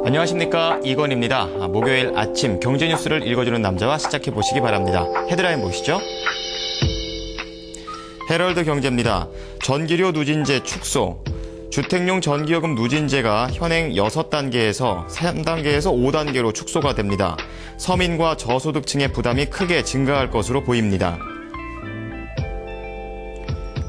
안녕하십니까, 이건입니다. 목요일 아침 경제 뉴스를 읽어주는 남자와 시작해 보시기 바랍니다. 헤드라인 보시죠. 헤럴드 경제입니다. 전기료 누진제 축소. 주택용 전기요금 누진제가 현행 6단계에서 3단계에서 5단계로 축소가 됩니다. 서민과 저소득층의 부담이 크게 증가할 것으로 보입니다.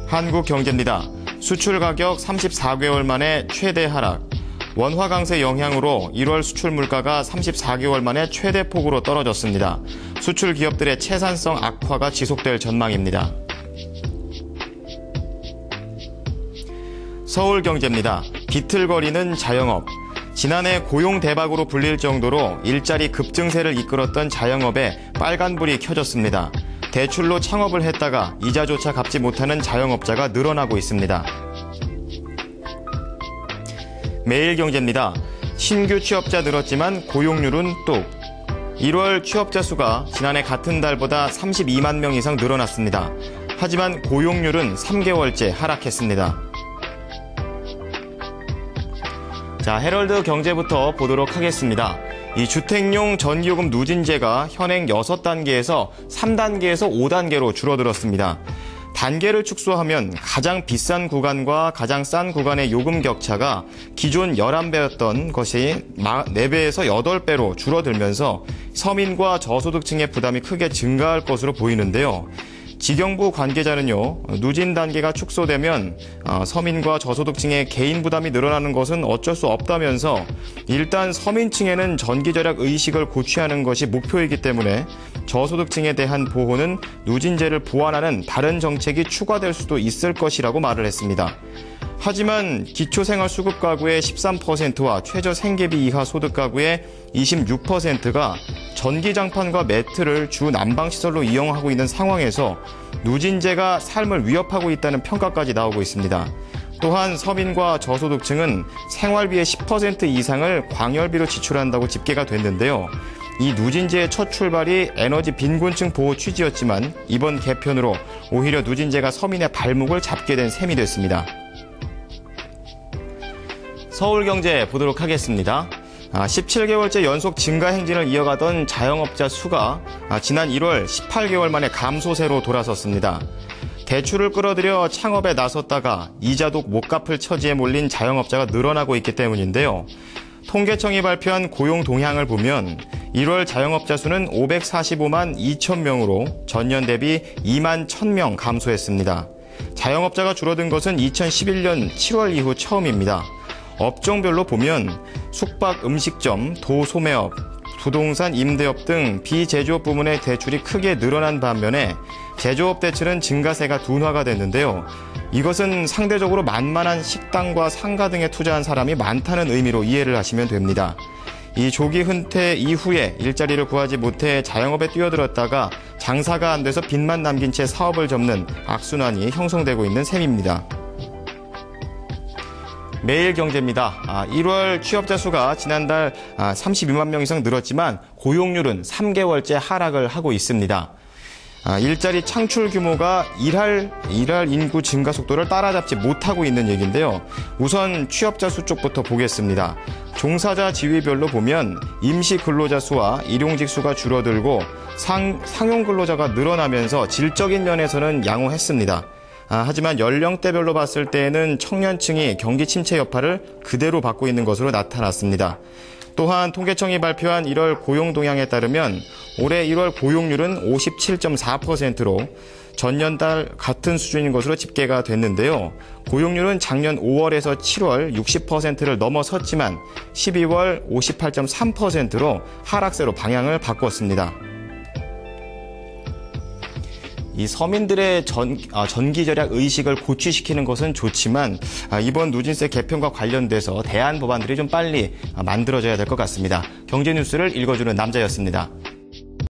한국경제입니다. 수출 가격 34개월 만에 최대 하락. 원화 강세 영향으로 1월 수출 물가가 34개월 만에 최대 폭으로 떨어졌습니다. 수출 기업들의 채산성 악화가 지속될 전망입니다. 서울경제입니다. 비틀거리는 자영업. 지난해 고용 대박으로 불릴 정도로 일자리 급증세를 이끌었던 자영업에 빨간불이 켜졌습니다. 대출로 창업을 했다가 이자조차 갚지 못하는 자영업자가 늘어나고 있습니다. 매일경제입니다. 신규 취업자 늘었지만 고용률은 뚝. 1월 취업자 수가 지난해 같은 달보다 32만 명 이상 늘어났습니다. 하지만 고용률은 3개월째 하락했습니다. 자, 헤럴드 경제부터 보도록 하겠습니다. 이 주택용 전기요금 누진제가 현행 6단계에서 3단계에서 5단계로 줄어들었습니다. 단계를 축소하면 가장 비싼 구간과 가장 싼 구간의 요금 격차가 기존 11배였던 것이 4배에서 8배로 줄어들면서 서민과 저소득층의 부담이 크게 증가할 것으로 보이는데요. 지경부 관계자는요, 누진 단계가 축소되면 서민과 저소득층의 개인 부담이 늘어나는 것은 어쩔 수 없다면서 일단 서민층에는 전기절약 의식을 고취하는 것이 목표이기 때문에 저소득층에 대한 보호는 누진제를 보완하는 다른 정책이 추가될 수도 있을 것이라고 말을 했습니다. 하지만 기초생활수급 가구의 13%와 최저생계비 이하 소득 가구의 26%가 전기장판과 매트를 주 난방시설로 이용하고 있는 상황에서 누진제가 삶을 위협하고 있다는 평가까지 나오고 있습니다. 또한 서민과 저소득층은 생활비의 10% 이상을 광열비로 지출한다고 집계가 됐는데요. 이 누진제의 첫 출발이 에너지 빈곤층 보호 취지였지만 이번 개편으로 오히려 누진제가 서민의 발목을 잡게 된 셈이 됐습니다. 서울경제 보도록 하겠습니다. 17개월째 연속 증가 행진을 이어가던 자영업자 수가 지난 1월 18개월 만에 감소세로 돌아섰습니다. 대출을 끌어들여 창업에 나섰다가 이자도 못 갚을 처지에 몰린 자영업자가 늘어나고 있기 때문인데요. 통계청이 발표한 고용 동향을 보면 1월 자영업자 수는 545만 2천 명으로 전년 대비 2만 1,000명 감소했습니다. 자영업자가 줄어든 것은 2011년 7월 이후 처음입니다. 업종별로 보면 숙박, 음식점, 도소매업, 부동산, 임대업 등 비제조업 부문의 대출이 크게 늘어난 반면에 제조업 대출은 증가세가 둔화가 됐는데요. 이것은 상대적으로 만만한 식당과 상가 등에 투자한 사람이 많다는 의미로 이해를 하시면 됩니다. 이 조기 은퇴 이후에 일자리를 구하지 못해 자영업에 뛰어들었다가 장사가 안 돼서 빚만 남긴 채 사업을 접는 악순환이 형성되고 있는 셈입니다. 매일경제입니다. 1월 취업자 수가 지난달 32만 명 이상 늘었지만 고용률은 3개월째 하락을 하고 있습니다. 일자리 창출 규모가 일할 인구 증가 속도를 따라잡지 못하고 있는 얘기인데요. 우선 취업자 수 쪽부터 보겠습니다. 종사자 지위별로 보면 임시 근로자 수와 일용직 수가 줄어들고 상용 근로자가 늘어나면서 질적인 면에서는 양호했습니다. 하지만 연령대별로 봤을 때에는 청년층이 경기 침체 여파를 그대로 받고 있는 것으로 나타났습니다. 또한 통계청이 발표한 1월 고용 동향에 따르면 올해 1월 고용률은 57.4%로 전년달 같은 수준인 것으로 집계가 됐는데요. 고용률은 작년 5월에서 7월 60%를 넘어섰지만 12월 58.3%로 하락세로 방향을 바꿨습니다. 이 서민들의 전기절약 의식을 고취시키는 것은 좋지만 이번 누진세 개편과 관련돼서 대안 법안들이 좀 빨리 만들어져야 될 것 같습니다. 경제 뉴스를 읽어주는 남자였습니다.